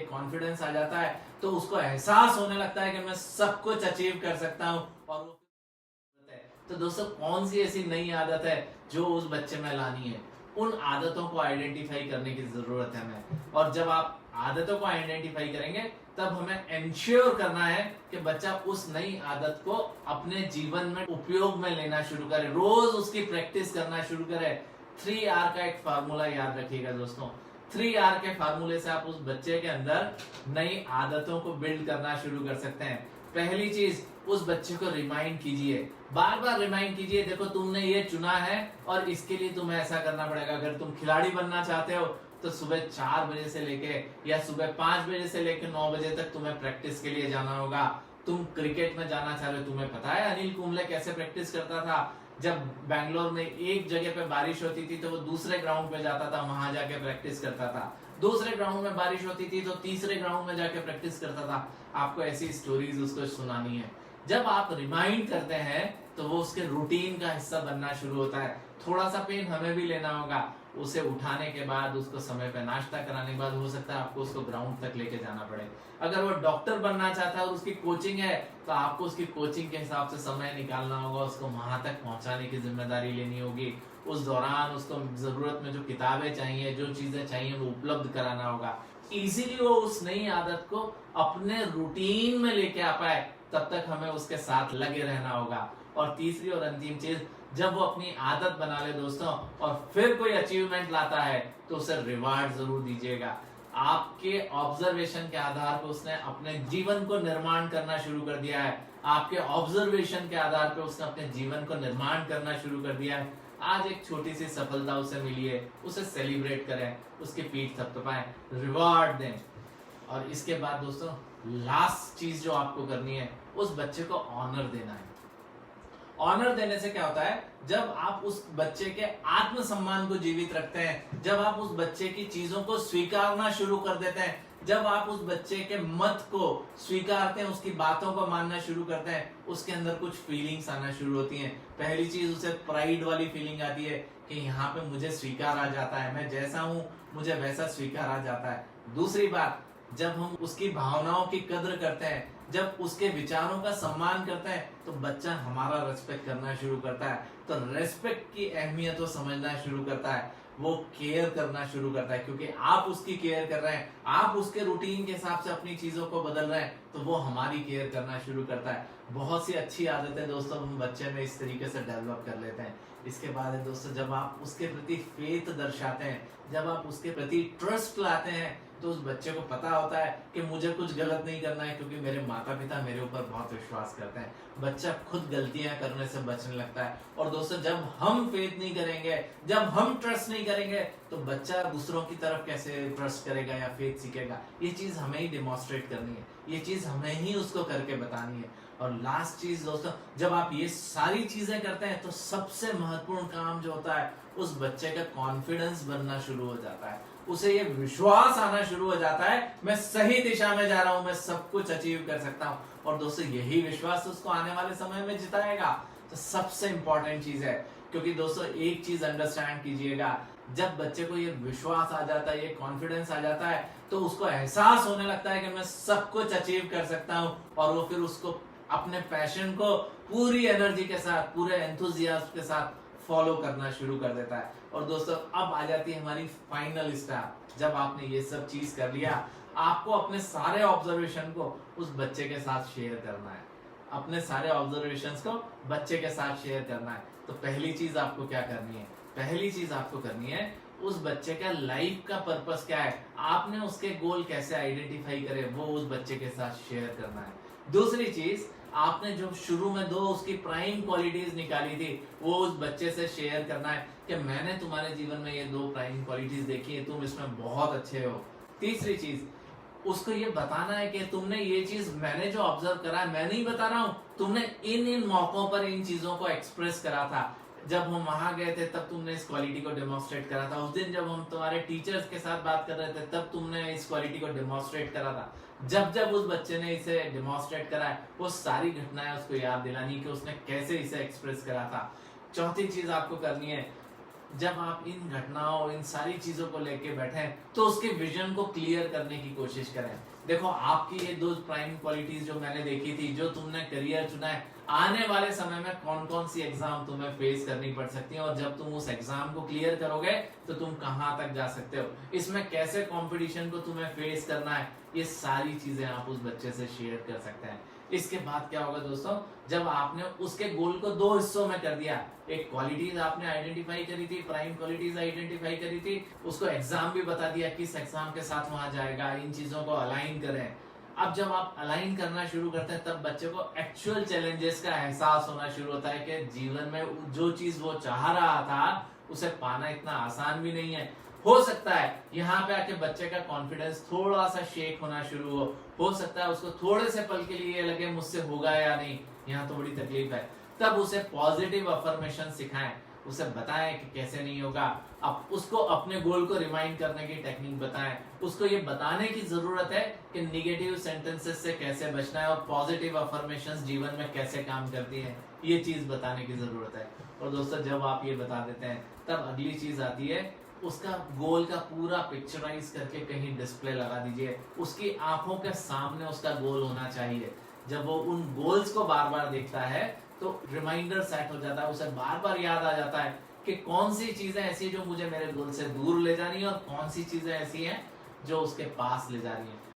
एक कॉन्फिडेंस आ जाता है, तो उसको एहसास होने लगता है कि मैं सब कुछ अचीव कर सकता हूँ। और वो तो दोस्तों कौन सी ऐसी नई आदत है जो उस बच्चे में लानी है, उन आदतों को आइडेंटिफाई करने की जरूरत है हमें। और जब आप आदतों को आइडेंटिफाई करेंगे तब हमें एंश्योर करना है कि बच्चा उस नई आदत को अपने जीवन में उपयोग में लेना शुरू करे, रोज उसकी प्रैक्टिस करना शुरू करे। 3R का एक फार्मूला याद रखिएगा दोस्तों। 3R के फार्मूले से आप उस बच्चे के अंदर नई आदतों को बिल्ड करना शुरू कर सकते हैं। पहली चीज, उस बच्चे को रिमाइंड कीजिए, बार बार रिमाइंड कीजिए, देखो तुमने ये चुना है और इसके लिए तुम्हें ऐसा करना पड़ेगा। अगर तुम खिलाड़ी बनना चाहते हो तो सुबह 4 बजे से लेके या सुबह 5 बजे से लेके 9 बजे तक तुम्हें प्रैक्टिस के लिए जाना होगा। तुम क्रिकेट में जाना चाह रहे हो, तुम्हें पता है अनिल कुंबले कैसे प्रैक्टिस करता था। जब बैंगलोर में एक जगह पे बारिश होती थी तो वो दूसरे ग्राउंड पे जाता था, वहां जाके प्रैक्टिस करता था। दूसरे ग्राउंड में बारिश होती थी तो तीसरे ग्राउंड में जाके प्रैक्टिस करता था। आपको ऐसी स्टोरीज उसको सुनानी है। जब आप रिमाइंड करते हैं तो वो उसके रूटीन का हिस्सा बनना शुरू होता है। थोड़ा सा पेन हमें भी लेना होगा, उसे उठाने के बाद उसको समय पे नाश्ता कराने के बाद हो सकता है आपको उसको ग्राउंड तक लेके जाना पड़े। अगर वो डॉक्टर बनना चाहता है और उसकी कोचिंग है तो आपको उसकी कोचिंग के हिसाब से समय निकालना होगा, उसको वहां तक पहुंचाने की जिम्मेदारी लेनी होगी। उस दौरान उसको जरूरत में जो किताबें चाहिए, जो चीजें चाहिए वो उपलब्ध कराना होगा। इजीली वो उस नई आदत को अपने रूटीन में लेके आ पाए, तब तक हमें उसके साथ लगे रहना होगा। और तीसरी और अंतिम चीज, जब वो अपनी आदत बना ले दोस्तों और फिर कोई अचीवमेंट लाता है तो उसे रिवार्ड जरूर दीजिएगा। आपके ऑब्जर्वेशन के आधार पर उसने अपने जीवन को निर्माण करना शुरू कर दिया है। आपके ऑब्जर्वेशन के आधार पर उसने अपने जीवन को निर्माण करना शुरू कर दिया है। आज एक छोटी सी सफलता उसे मिली है, उसे सेलिब्रेट करें, उसकी पीठ थपथपाएं, रिवार्ड दें। और इसके बाद दोस्तों लास्ट चीज जो आपको करनी है, उस बच्चे को ऑनर देना है। ऑनर देने से क्या होता है, जब आप उस बच्चे के आत्मसम्मान को जीवित रखते हैं, जब आप उस बच्चे की चीजों को स्वीकारना शुरू कर देते हैं, जब आप उस बच्चे के मत को स्वीकारते हैं, उसकी बातों को मानना शुरू करते हैं, उसके अंदर कुछ फीलिंग्स आना शुरू होती हैं। पहली चीज, उसे प्राइड वाली फीलिंग आती है कि यहाँ पे मुझे स्वीकार आ जाता है, मैं जैसा हूं मुझे वैसा स्वीकार आ जाता है। दूसरी बात, जब हम उसकी भावनाओं की कद्र करते हैं, जब उसके विचारों का सम्मान करते हैं, तो बच्चा हमारा रेस्पेक्ट करना शुरू करता है। तो रेस्पेक्ट की अहमियत वो समझना शुरू करता है, वो केयर करना शुरू करता है, क्योंकि आप उसकी केयर कर रहे हैं, आप उसके रूटीन के हिसाब से अपनी चीजों को बदल रहे हैं, तो वो हमारी केयर करना शुरू करता है। बहुत सी अच्छी आदतें दोस्तों हम बच्चे में इस तरीके से डेवलप कर लेते हैं। इसके बाद है दोस्तों, जब आप उसके प्रति फेथ दर्शाते हैं, जब आप उसके प्रति ट्रस्ट लाते हैं, तो उस बच्चे को पता होता है कि मुझे कुछ गलत नहीं करना है, क्योंकि मेरे माता पिता मेरे ऊपर बहुत विश्वास करते हैं। बच्चा खुद गलतियां करने से बचने लगता है। और दोस्तों जब हम फेथ नहीं करेंगे, जब हम ट्रस्ट नहीं करेंगे, तो बच्चा दूसरों की तरफ कैसे ट्रस्ट करेगा या फेथ सीखेगा। ये चीज हमें ही डिमॉन्स्ट्रेट करनी है, ये चीज हमें ही उसको करके बतानी है। और लास्ट चीज दोस्तों, जब आप ये सारी चीजें करते हैं तो सबसे महत्वपूर्ण काम जो होता है, उस बच्चे का कॉन्फिडेंस बनना शुरू हो जाता है। उसे ये विश्वास आना शुरू हो जाता है, मैं सही दिशा में जा रहा हूं, मैं सब कुछ अचीव कर सकता हूं। और दोस्तों यही विश्वास उसको आने वाले समय में जिताएगा। तो सबसे इंपॉर्टेंट चीज है, क्योंकि दोस्तों एक चीज अंडरस्टैंड कीजिएगा, जब बच्चे को ये विश्वास आ जाता है, ये कॉन्फिडेंस आ जाता है, तो उसको एहसास होने लगता है कि मैं सब कुछ अचीव कर सकता हूं। और वो फिर उसको अपने पैशन को पूरी एनर्जी के साथ, पूरे एंथुजियाज्म के साथ फॉलो करना शुरू कर देता है। और दोस्तों अब आ जाती है हमारी फाइनल स्टेप। जब आपने ये सब चीज कर लिया, आपको अपने सारे ऑब्जर्वेशन को उस बच्चे के साथ शेयर करना है, अपने सारे ऑब्जर्वेशंस को बच्चे के साथ शेयर करना है। तो पहली चीज आपको क्या करनी है, पहली चीज आपको करनी है, उस बच्चे का लाइफ का पर्पस क्या है, आपने उसके गोल कैसे आइडेंटिफाई करे, वो उस बच्चे के साथ शेयर करना है। दूसरी चीज, आपने जो शुरू में 2 उसकी प्राइम क्वालिटीज निकाली थी, वो उस बच्चे से शेयर करना है कि मैंने तुम्हारे जीवन में ये 2 प्राइम क्वालिटीज देखी है, तुम इसमें बहुत अच्छे हो। तीसरी चीज, उसको ये बताना है कि तुमने ये चीज, मैंने जो ऑब्जर्व करा है, मैं नहीं बता रहा हूं, तुमने इन मौकों पर इन चीजों को एक्सप्रेस करा था। जब हम वहां गए थे तब तुमने इस क्वालिटी को डेमोन्स्ट्रेट करा था। उस दिन जब हम तुम्हारे टीचर्स के साथ बात कर रहे थे तब तुमने इस क्वालिटी को डेमोन्स्ट्रेट करा था। जब जब उस बच्चे ने इसे डेमोन्स्ट्रेट करा है, वो सारी घटनाएं उसको याद दिलानी कि उसने कैसे इसे एक्सप्रेस करा था। चौथी चीज आपको करनी है, जब आप इन घटनाओं, इन सारी चीजों को लेके बैठे तो उसके विजन को क्लियर करने की कोशिश करें। देखो आपकी ये दो प्राइम क्वालिटीज जो मैंने देखी थी, जो तुमने करियर चुना है, आने वाले समय में कौन कौन सी एग्जाम तुम्हें फेस करनी पड़ सकती है, और जब तुम उस एग्जाम को क्लियर करोगे तो तुम कहां तक जा सकते हो, इसमें कैसे कंपटीशन को तुम्हें फेस करना है, ये सारी चीजें आप उस बच्चे से शेयर कर सकते हैं। इसके बाद क्या होगा दोस्तों, जब आपने उसके गोल को दो हिस्सों में कर दिया, एक क्वालिटीज आपने आइडेंटिफाई करी थी, प्राइम क्वालिटीज आइडेंटिफाई करी थी, उसको एग्जाम भी बता दिया किस एग्जाम के साथ वहां जाएगा, इन चीजों को अलाइन करें। अब जब आप अलाइन करना शुरू करते हैं तब बच्चे को एक्चुअल चैलेंजेस का एहसास होना शुरू होता है कि जीवन में जो चीज वो चाह रहा था उसे पाना इतना आसान भी नहीं है। हो सकता है यहाँ पे आके बच्चे का कॉन्फिडेंस थोड़ा सा शेक होना शुरू हो सकता है उसको थोड़े से पल के लिए लगे मुझसे होगा या नहीं, यहाँ तो बड़ी तकलीफ है। तब उसे पॉजिटिव अफर्मेशन सिखाएं, उसे बताएं कि कैसे नहीं होगा, अब उसको अपने गोल को रिमाइंड करने की टेक्निक बताएं, उसको ये बताने की जरूरत है कि निगेटिव सेंटेंसेस से कैसे बचना है और पॉजिटिव अफर्मेशंस जीवन में कैसे काम करती हैं, ये चीज बताने की जरूरत है। और दोस्तों जब आप ये बता देते हैं तब अगली चीज आती है, उसका गोल का पूरा पिक्चराइज करके कहीं डिस्प्ले लगा दीजिए, उसकी आंखों के सामने उसका गोल होना चाहिए। जब वो उन गोल्स को बार बार देखता है तो रिमाइंडर सेट हो जाता है, उसे बार बार याद आ जाता है कि कौन सी चीजें ऐसी जो मुझे मेरे गोल से दूर ले जा रही है और कौन सी चीजें ऐसी हैं जो उसके पास ले जा रही हैं।